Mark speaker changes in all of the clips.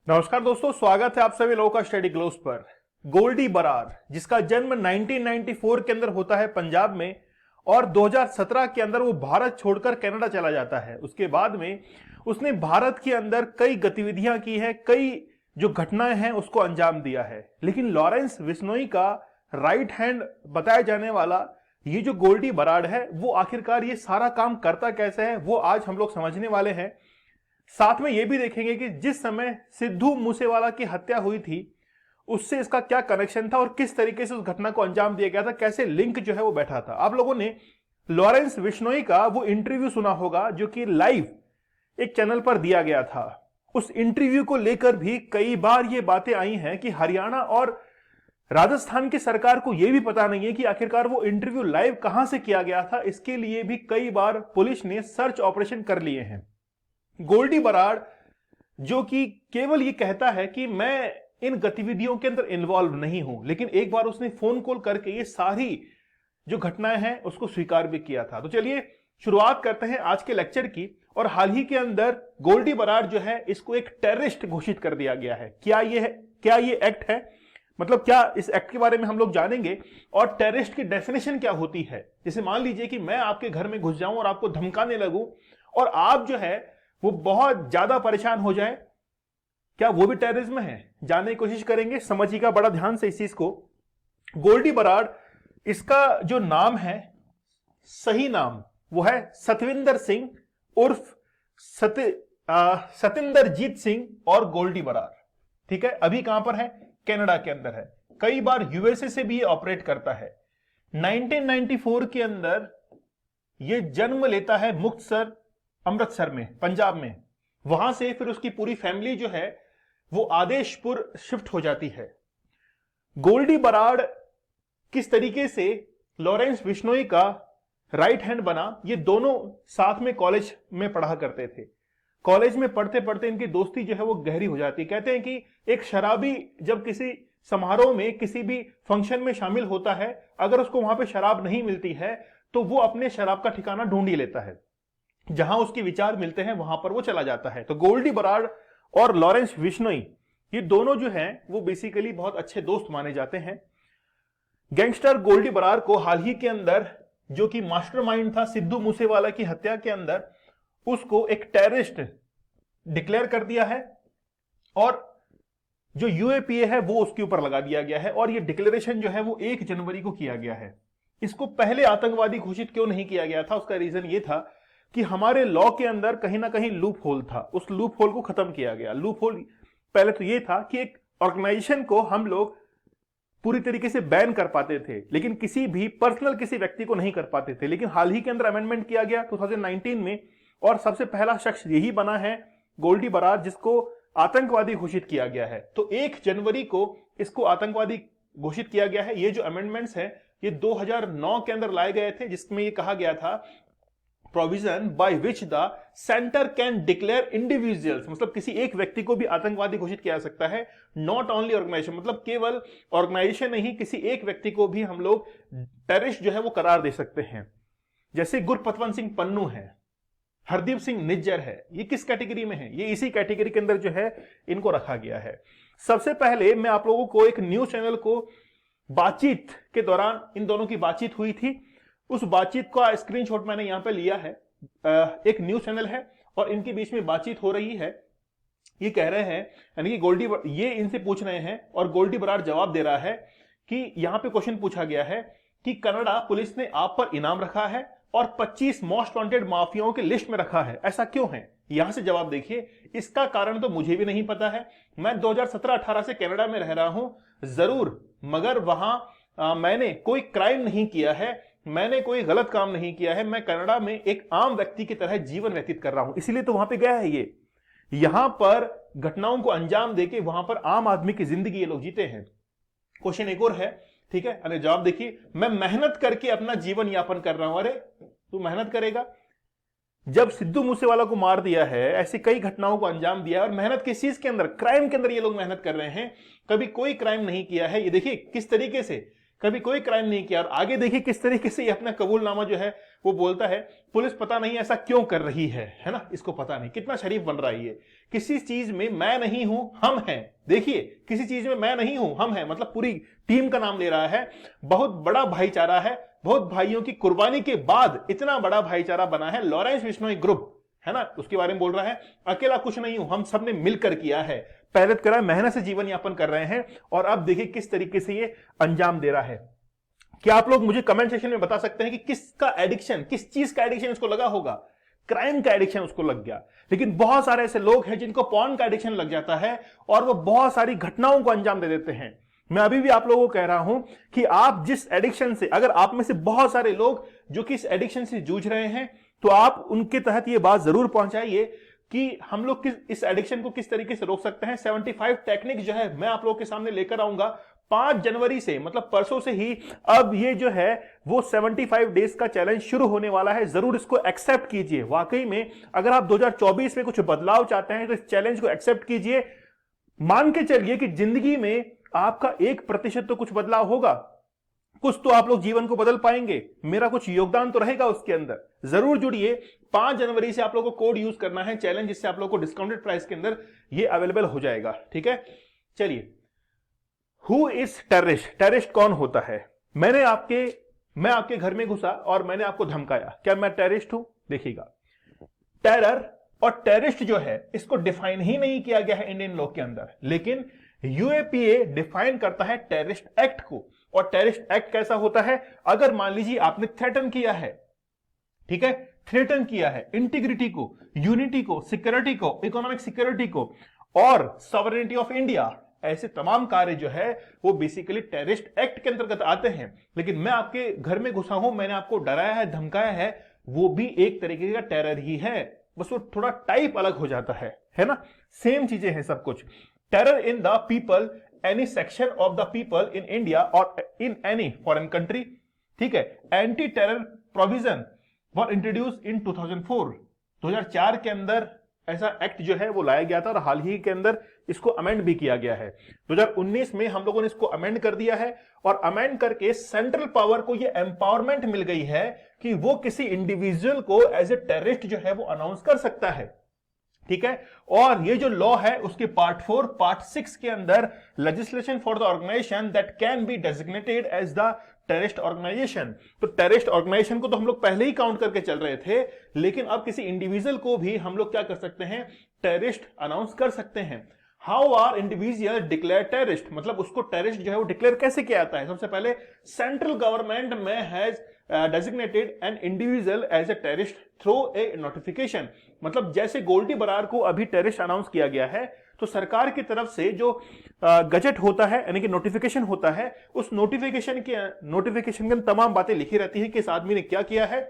Speaker 1: नमस्कार दोस्तों, स्वागत है आप सभी लोगों का स्टडी ग्लोब्स पर। गोल्डी बरार, जिसका जन्म 1994 के अंदर होता है पंजाब में और 2017 के अंदर वो भारत छोड़कर कनाडा चला जाता है। उसके बाद में उसने भारत के अंदर कई गतिविधियां की है, कई जो घटनाएं हैं उसको अंजाम दिया है। लेकिन लॉरेंस बिश्नोई का राइट हैंड बताया जाने वाला ये जो गोल्डी बरार है, वो आखिरकार ये सारा काम करता कैसे है, वो आज हम लोग समझने वाले हैं। साथ में यह भी देखेंगे कि जिस समय सिद्धू मूसेवाला की हत्या हुई थी उससे इसका क्या कनेक्शन था और किस तरीके से उस घटना को अंजाम दिया गया था, कैसे लिंक जो है वो बैठा था। आप लोगों ने लॉरेंस बिश्नोई का वो इंटरव्यू सुना होगा जो कि लाइव एक चैनल पर दिया गया था। उस इंटरव्यू को लेकर भी कई बार ये बातें आई हैं कि हरियाणा और राजस्थान की सरकार को यह भी पता नहीं है कि आखिरकार वो इंटरव्यू लाइव कहां से किया गया था। इसके लिए भी कई बार पुलिस ने सर्च ऑपरेशन कर लिए हैं। गोल्डी बरार जो कि केवल ये कहता है कि मैं इन गतिविधियों के अंदर इन्वॉल्व नहीं हूं, लेकिन एक बार उसने फोन कॉल करके ये सारी जो घटनाएं हैं उसको स्वीकार भी किया था। तो चलिए शुरुआत करते हैं आज के लेक्चर की। और हाल ही के अंदर गोल्डी बरार जो है इसको एक टेररिस्ट घोषित कर दिया गया है। क्या ये एक्ट है, मतलब क्या इस एक्ट के बारे में हम लोग जानेंगे और टेररिस्ट की डेफिनेशन क्या होती है। जैसे मान लीजिए कि मैं आपके घर में घुस जाऊं और आपको धमकाने लगूं और आप जो है वो बहुत ज्यादा परेशान हो जाए, क्या वो भी टेररिज्म है? जानने की कोशिश करेंगे, समझिएगा बड़ा ध्यान से इस चीज को। गोल्डी बरार, इसका जो नाम है, सही नाम वो है सतविंदर सिंह उर्फ सतिंदरजीत सिंह और गोल्डी बरार। ठीक है, अभी कहां पर है? कनाडा के अंदर है। कई बार यूएसए से भी ये ऑपरेट करता है। 1994 के अंदर ये जन्म लेता है मुक्तसर, अमृतसर में, पंजाब में। वहां से फिर उसकी पूरी फैमिली जो है वो आदेशपुर शिफ्ट हो जाती है। गोल्डी बरार किस तरीके से लॉरेंस बिश्नोई का राइट हैंड बना, ये दोनों साथ में कॉलेज में पढ़ा करते थे। कॉलेज में पढ़ते पढ़ते इनकी दोस्ती जो है वो गहरी हो जाती है। कहते हैं कि एक शराबी जब किसी समारोह में, किसी भी फंक्शन में शामिल होता है, अगर उसको वहां पे शराब नहीं मिलती है तो वो अपने शराब का ठिकाना ढूंढ ही लेता है। जहां उसके विचार मिलते हैं वहां पर वो चला जाता है। तो गोल्डी बरार और लॉरेंस बिश्नोई ये दोनों जो हैं वो बेसिकली बहुत अच्छे दोस्त माने जाते हैं। गैंगस्टर गोल्डी बरार को हाल ही के अंदर, जो कि मास्टरमाइंड था सिद्धू मूसेवाला की हत्या के अंदर, उसको एक टेररिस्ट डिक्लेयर कर दिया है और जो यूएपीए है वो उसके ऊपर लगा दिया गया है। और ये डिक्लेरेशन जो है वो 1 जनवरी को किया गया है। इसको पहले आतंकवादी घोषित क्यों नहीं किया गया था, उसका रीजन ये था कि हमारे लॉ के अंदर कहीं ना कहीं लूप होल था। उस लूप होल को खत्म किया गया। लूप होल पहले तो ये था कि एक ऑर्गेनाइजेशन को हम लोग पूरी तरीके से बैन कर पाते थे, लेकिन किसी भी पर्सनल किसी व्यक्ति को नहीं कर पाते थे। लेकिन हाल ही के अंदर अमेंडमेंट किया गया 2019 में और सबसे पहला शख्स यही बना है गोल्डी बरार, जिसको आतंकवादी घोषित किया गया है। तो 1 जनवरी को इसको आतंकवादी घोषित किया गया है। ये जो अमेंडमेंट्स है ये 2009 के अंदर लाए गए थे, जिसमें ये कहा गया था provision by which the centre can declare individuals, मतलब किसी एक व्यक्ति को भी आतंकवादी घोषित किया जा सकता है। नॉट ओनली ऑर्गेनाइजेशन, मतलब केवल ऑर्गेनाइजेशन नहीं, किसी एक व्यक्ति को भी हम लोग टेररिस्ट जो है वो करार दे सकते हैं। जैसे गुरपतवंत सिंह पन्नू है, हरदीप सिंह निज्जर है, ये किस कैटेगरी में है? ये इसी कैटेगरी के अंदर जो है इनको रखा गया है। सबसे पहले मैं आप लोगों को एक न्यूज चैनल को बातचीत के दौरान इन दोनों की बातचीत हुई थी, उस बातचीत का स्क्रीनशॉट मैंने यहां पे लिया है। एक न्यूज चैनल है और इनके बीच में बातचीत हो रही है। ये कह रहे हैं, यानी कि ये इनसे पूछ रहे हैं और गोल्डी बरार जवाब दे रहा है कि यहां पे क्वेश्चन पूछा गया है कि कनाडा पुलिस ने आप पर इनाम रखा है और 25 मोस्ट वांटेड माफियाओं की लिस्ट में रखा है, ऐसा क्यों है? यहां से जवाब देखिए। इसका कारण तो मुझे भी नहीं पता है। मैं 2017-18 से कनाडा में रह रहा हूं जरूर, मगर वहां मैंने कोई क्राइम नहीं किया है, मैंने कोई गलत काम नहीं किया है। मैं कनाडा में एक आम व्यक्ति की तरह जीवन व्यतीत कर रहा हूं, इसीलिए तो वहां पे गया है। ये यहां पर घटनाओं को अंजाम देके वहां पर आम आदमी की जिंदगी ये लोग जीते हैं। क्वेश्चन एक और है, ठीक है, अरे जवाब देखिए। मैं मेहनत करके अपना जीवन यापन कर रहा हूं। अरे तू मेहनत करेगा? जब सिद्धू मूसेवाला को मार दिया है, ऐसी कई घटनाओं को अंजाम दिया और मेहनत किस चीज के अंदर? क्राइम के अंदर ये लोग मेहनत कर रहे हैं। कभी कोई क्राइम नहीं किया है। ये देखिए किस तरीके से कभी कोई क्राइम नहीं किया। और आगे देखिए किस तरीके से ये अपना कबूलनामा जो है वो बोलता है, पुलिस पता नहीं ऐसा क्यों कर रही है ना, इसको पता नहीं। कितना शरीफ बन रहा है ये, किसी चीज में मैं नहीं हूं हम हैं। देखिए किसी चीज में मैं नहीं हूं हम हैं, मतलब पूरी टीम का नाम ले रहा है। बहुत बड़ा भाईचारा है, बहुत भाइयों की कुर्बानी के बाद इतना बड़ा भाईचारा बना है लॉरेंस बिश्नोई ग्रुप, है ना, उसके बारे में बोल रहा है। अकेला कुछ नहीं हूं, हम सबने मिलकर किया है, पहले करा, मेहनत से जीवन यापन कर रहे हैं। और अब देखिए किस तरीके से ये अंजाम दे रहा है। क्या आप लोग मुझे कमेंट सेक्शन में बता सकते हैं कि किसका एडिक्शन, किस चीज का एडिक्शन इसको लगा होगा? क्राइम का एडिक्शन उसको लग गया। लेकिन बहुत सारे ऐसे लोग हैं जिनको पॉर्न का एडिक्शन लग जाता है और वो बहुत सारी घटनाओं को अंजाम दे देते हैं। मैं अभी भी आप लोगों को कह रहा हूं कि आप जिस एडिक्शन से, अगर आप में से बहुत सारे लोग जो कि इस एडिक्शन से जूझ रहे हैं, तो आप उनके तहत ये बात जरूर पहुंचाइए कि हम लोग इस एडिक्शन को किस तरीके से रोक सकते हैं। 75 टेक्निक जो है मैं आप लोगों के सामने लेकर आऊंगा 5 जनवरी से, मतलब परसों से ही अब ये जो है वो 75 डेज का चैलेंज शुरू होने वाला है। जरूर इसको एक्सेप्ट कीजिए। वाकई में अगर आप 2024 में कुछ बदलाव चाहते हैं तो इस चैलेंज को एक्सेप्ट कीजिए। मान के चलिए कि जिंदगी में आपका 1% तो कुछ बदलाव होगा, कुछ तो आप लोग जीवन को बदल पाएंगे, मेरा कुछ योगदान तो रहेगा उसके अंदर। जरूर जुड़िए। 5 जनवरी से आप लोगों को कोड यूज करना है चैलेंज, जिससे आप लोगों को डिस्काउंटेड प्राइस के अंदर ये अवेलेबल हो जाएगा। ठीक है, चलिए। Who is terrorist? टेररिस्ट कौन होता है? मैं आपके घर में घुसा और मैंने आपको धमकाया, क्या मैं टेररिस्ट हूं? देखिएगा, टेरर और टेररिस्ट जो है इसको डिफाइन ही नहीं किया गया है इंडियन लॉ के अंदर, लेकिन यूएपीए डिफाइन करता है टेररिस्ट एक्ट को। और टेररिस्ट एक्ट कैसा होता है? अगर मान लीजिए आपने थ्रेटन किया है, ठीक है, थ्रेटन किया है इंटीग्रिटी को, यूनिटी को, सिक्योरिटी को, इकोनॉमिक सिक्योरिटी को और सॉवरेनिटी ऑफ इंडिया, ऐसे तमाम कार्य जो है वो बेसिकली टेररिस्ट एक्ट के अंतर्गत आते हैं। लेकिन मैं आपके घर में घुसा हूं, मैंने आपको डराया है, धमकाया है, वो भी एक तरीके का टेरर ही है, बस वो थोड़ा टाइप अलग हो जाता है ना। सेम चीजें हैं सब कुछ। Terror in the people, any section of the people in India और इन एनी फॉरेन कंट्री। ठीक है, एंटी टेरर प्रोविजन वर इंट्रोड्यूस इन 2004 के अंदर ऐसा एक्ट जो है वो लाया गया था और हाल ही के अंदर इसको अमेंड भी किया गया है। 2019 में हम लोगों ने इसको अमेंड कर दिया है और अमेंड करके सेंट्रल पावर को ये एम्पावरमेंट मिल गई है कि वो किसी इंडिविजुअल को एज ए टेररिस्ट जो है वो अनाउंस कर सकता है। ठीक है, और ये जो लॉ है उसके पार्ट 4 पार्ट 6 के अंदर legislation for the organization that can be designated as the terrorist organization. तो टेररिस्ट ऑर्गेनाइजेशन को तो हम लोग पहले ही काउंट करके चल रहे थे, लेकिन अब किसी इंडिविजुअल को भी हम लोग क्या कर सकते हैं? टेररिस्ट अनाउंस कर सकते हैं। How are individual declare terrorist? मतलब उसको टेररिस्ट जो है वो डिक्लेयर कैसे किया जाता है? सबसे पहले सेंट्रल गवर्नमेंट में has designated an individual as a terrorist through a notification. मतलब जैसे गोल्डी बरार को अभी टेररिस्ट अनाउंस किया गया है, तो सरकार की तरफ से जो गजट होता है यानी कि नोटिफिकेशन होता है, उस नोटिफिकेशन के तमाम बातें लिखी रहती है कि इस आदमी ने क्या किया है।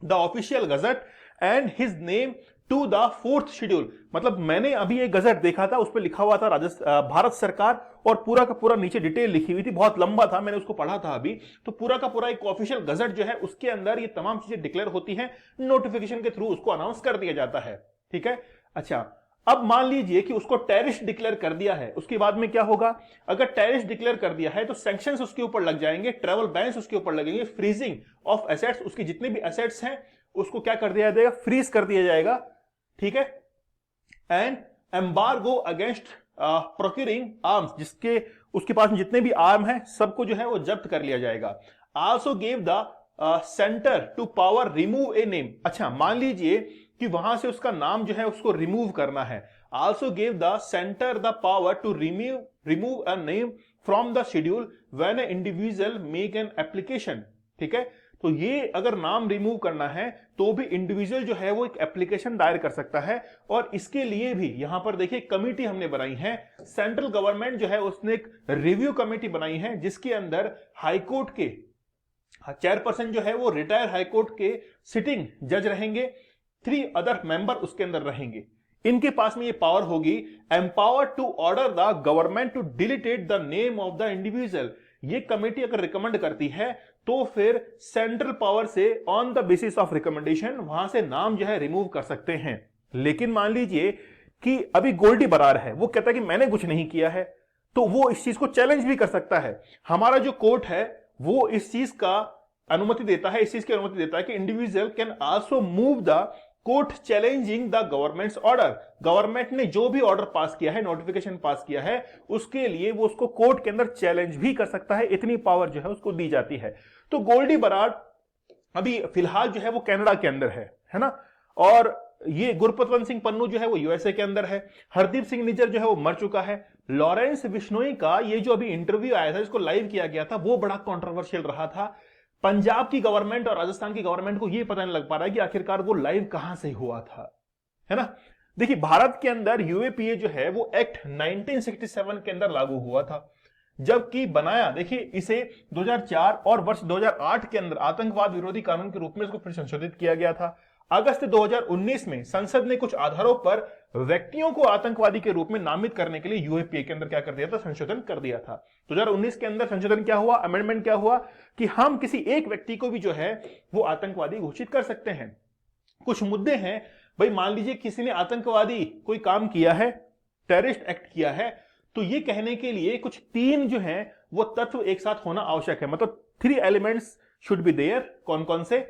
Speaker 1: The official gazette and his name to the 4th schedule. मतलब मैंने अभी एक गजट देखा था, उस पर लिखा हुआ था भारत सरकार और पूरा का पूरा नीचे डिटेल लिखी हुई थी, बहुत लंबा था, मैंने उसको पढ़ा था अभी। तो पूरा का पूरा एक ऑफिशियल गजट जो है उसके अंदर ये तमाम चीजें डिक्लेयर होती हैं, नोटिफिकेशन के थ्रू उसको अनाउंस कर दिया जाता है। ठीक है, अच्छा अब मान लीजिए कि उसको टेररिस्ट डिक्लेयर कर दिया है, उसके बाद में क्या होगा? अगर टेररिस्ट डिक्लेयर कर दिया है तो सैंक्शंस उसके ऊपर लग जाएंगे, ट्रैवल बैन्स उसके ऊपर लगेंगे, फ्रीजिंग ऑफ एसेट्स, उसके जितने भी एसेट्स हैं उसको क्या कर दिया जाएगा? फ्रीज कर दिया जाएगा। ठीक है, and embargo against procuring arms, जिसके उसके पास जितने भी आर्म है सबको जो है वो जब्त कर लिया जाएगा। Also give the centre to power remove a name. अच्छा मान लीजिए कि वहां से उसका नाम जो है उसको रिमूव करना है। Also give the centre the power to remove a name from the schedule when a individual make an application. ठीक है, तो ये अगर नाम रिमूव करना है तो भी इंडिविजुअल जो है वो एक एप्लीकेशन दायर कर सकता है। और इसके लिए भी यहां पर देखिए कमेटी हमने बनाई है, सेंट्रल गवर्नमेंट जो है उसने एक रिव्यू कमेटी बनाई है, जिसके अंदर हाईकोर्ट के चेयरपर्सन जो है वो रिटायर हाईकोर्ट के सिटिंग जज रहेंगे, 3 अदर मेंबर उसके अंदर रहेंगे। इनके पास में ये पावर होगी, empower to order the government to delete the name of the individual. ये कमेटी अगर रिकमेंड करती है तो फिर सेंट्रल पावर से on the basis of recommendation वहां से नाम जो है रिमूव कर सकते हैं। लेकिन मान लीजिए कि अभी गोल्डी बरार है, वो कहता है कि मैंने कुछ नहीं किया है, तो वो इस चीज को चैलेंज भी कर सकता है। हमारा जो कोर्ट है वो इस चीज का अनुमति देता है, इस चीज की अनुमति देता है कि individual can also move the court challenging the governments order. Government ने जो भी ऑर्डर पास किया है, नोटिफिकेशन पास किया है, उसके लिए वो उसको कोर्ट के अंदर चैलेंज भी कर सकता है, इतनी पावर जो है उसको दी जाती है। तो गोल्डी बराड अभी फिलहाल जो है वो कनाडा के अंदर है ना, और ये गुरपतवंत सिंह पन्नू जो है वो यूएसए के अंदर है। हरदीप सिंह निज्जर जो है वो मर चुका है। लॉरेंस बिश्नोई का ये जो अभी इंटरव्यू आया था, जिसको लाइव किया गया था, वो बड़ा कंट्रोवर्शियल रहा था। पंजाब की गवर्नमेंट और राजस्थान की गवर्नमेंट को ये पता नहीं लग पा रहा है कि आखिरकार वो लाइव कहां से हुआ था, है ना। देखिए, भारत के अंदर यूएपीए जो है वो एक्ट 1967 के अंदर लागू हुआ था, जबकि बनाया, देखिए, इसे 2004 और वर्ष 2008 के अंदर आतंकवाद विरोधी कानून के रूप में इसको फिर संशोधित किया गया था। अगस्त 2019 में संसद ने कुछ आधारों पर व्यक्तियों को आतंकवादी के रूप में नामित करने के लिए यूएपीए के अंदर क्या कर दिया था, संशोधन कर दिया था। 2019 के अंदर संशोधन क्या हुआ, अमेंडमेंट क्या हुआ कि हम किसी एक व्यक्ति को भी जो है वो आतंकवादी घोषित कर सकते हैं। कुछ मुद्दे हैं भाई, मान लीजिए किसी ने आतंकवादी कोई काम किया है, टेररिस्ट एक्ट किया है, तो ये कहने के लिए कुछ 3 जो है वो तत्व एक साथ होना आवश्यक है, मतलब 3 एलिमेंट्स शुड बी देयर। कौन कौन से?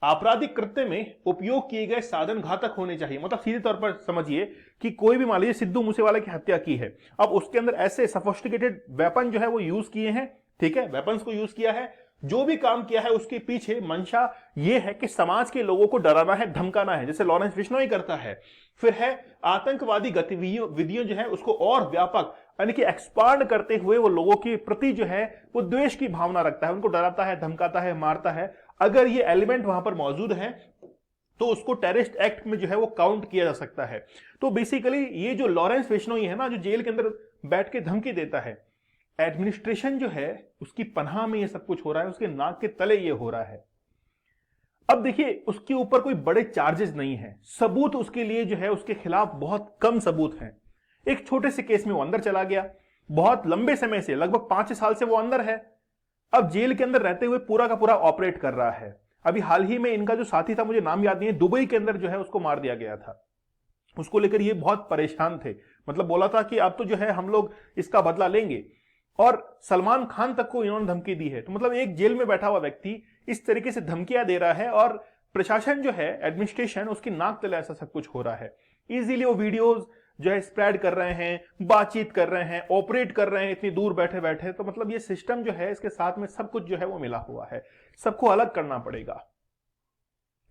Speaker 1: आपराधिक कृत्य में उपयोग किए गए साधन घातक होने चाहिए, मतलब सीधे तौर पर समझिए कि कोई भी मान लीजिए सिद्धू मूसेवाला की हत्या की है, अब उसके अंदर ऐसे सोफिस्टिकेटेड वेपन जो है वो यूज किए हैं, ठीक है, वेपन्स को यूज किया है, जो भी काम किया है उसके पीछे मंशा ये है कि समाज के लोगों को डराना है, धमकाना है, जैसे लॉरेंस बिश्नोई करता है। फिर है आतंकवादी गतिविधियों जो है उसको और व्यापक यानी कि एक्सपांड करते हुए वो लोगों के प्रति जो है वो द्वेष की भावना रखता है, उनको डराता है, धमकाता है, मारता है। अगर ये एलिमेंट वहां पर मौजूद है तो उसको टेररिस्ट एक्ट में जो है वो काउंट किया जा सकता है। तो बेसिकली ये जो लॉरेंस बिश्नोई है ना, जो जेल के अंदर बैठ के धमकी देता है, एडमिनिस्ट्रेशन जो है उसकी पनाह में ये सब कुछ हो रहा है, उसके नाक के तले ये हो रहा है। अब देखिए, उसके ऊपर कोई बड़े चार्जेस नहीं है, सबूत उसके लिए जो है उसके खिलाफ बहुत कम सबूत हैं। एक छोटे से केस में वो अंदर चला गया, बहुत लंबे समय से, लगभग 5 साल से वो अंदर है, अब जेल के अंदर रहते हुए पूरा का पूरा ऑपरेट कर रहा है। अभी हाल ही में इनका जो साथी था, मुझे नाम याद नहीं है, दुबई के अंदर जो है उसको मार दिया गया था। उसको लेकर ये बहुत परेशान थे, मतलब बोला था कि अब तो जो है हम लोग इसका बदला लेंगे, और सलमान खान तक को इन्होंने धमकी दी है। तो मतलब एक जेल में बैठा हुआ व्यक्ति इस तरीके से धमकियां दे रहा है, और प्रशासन जो है, एडमिनिस्ट्रेशन, उसकी नाक तले ऐसा सब कुछ हो रहा है। इजीली वो वीडियोस जो है स्प्रेड कर रहे हैं, बातचीत कर रहे हैं, ऑपरेट कर रहे हैं इतनी दूर बैठे बैठे। तो मतलब ये सिस्टम जो है, इसके साथ में सब कुछ जो है वो मिला हुआ है। सबको अलग करना पड़ेगा,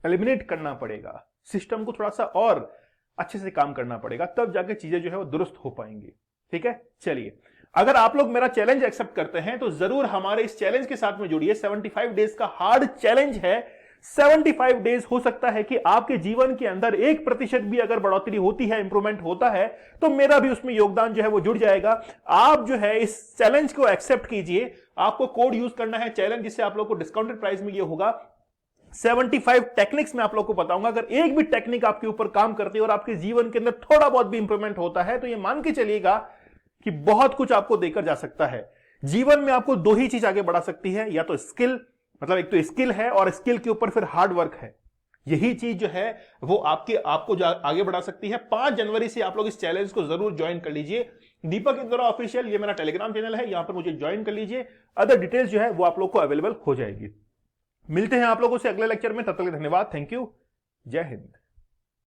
Speaker 1: एलिमिनेट करना पड़ेगा, सिस्टम को थोड़ा सा और अच्छे से काम करना पड़ेगा, तब जाके चीजें जो है वो दुरुस्त हो पाएंगी। ठीक है, चलिए, अगर आप लोग मेरा चैलेंज एक्सेप्ट करते हैं तो जरूर हमारे इस चैलेंज के साथ में जुड़िए। 75 डेज का हार्ड चैलेंज है। 75 डेज हो सकता है कि आपके जीवन के अंदर 1% भी अगर बढ़ोतरी होती है, इंप्रूवमेंट होता है, तो मेरा भी उसमें योगदान जो है वो जुड़ जाएगा। आप जो है इस चैलेंज को एक्सेप्ट कीजिए। आपको कोड यूज करना है चैलेंज, जिससे आप लोग को डिस्काउंटेड प्राइस में ये होगा। 75 टेक्निक्स में आप लोग को बताऊंगा। अगर एक भी टेक्निक आपके ऊपर काम करती है और आपके जीवन के अंदर थोड़ा बहुत भी इंप्रूवमेंट होता है, तो ये मान के चलिएगा कि बहुत कुछ आपको देकर जा सकता है। जीवन में आपको 2 ही चीज आगे बढ़ा सकती है, या तो स्किल, मतलब एक तो स्किल है, और स्किल के ऊपर फिर हार्ड वर्क है। यही चीज जो है वो आपको आगे बढ़ा सकती है। 5 जनवरी से आप लोग इस चैलेंज को जरूर ज्वाइन कर लीजिए। दीपक इंदौरा ऑफिशियल, ये मेरा टेलीग्राम चैनल है, यहां पर मुझे ज्वाइन कर लीजिए। अदर डिटेल्स जो है वो आप लोग को अवेलेबल हो जाएगी। मिलते हैं आप लोगों से अगले लेक्चर में, तब तक के लिए धन्यवाद, थैंक यू, जय हिंद।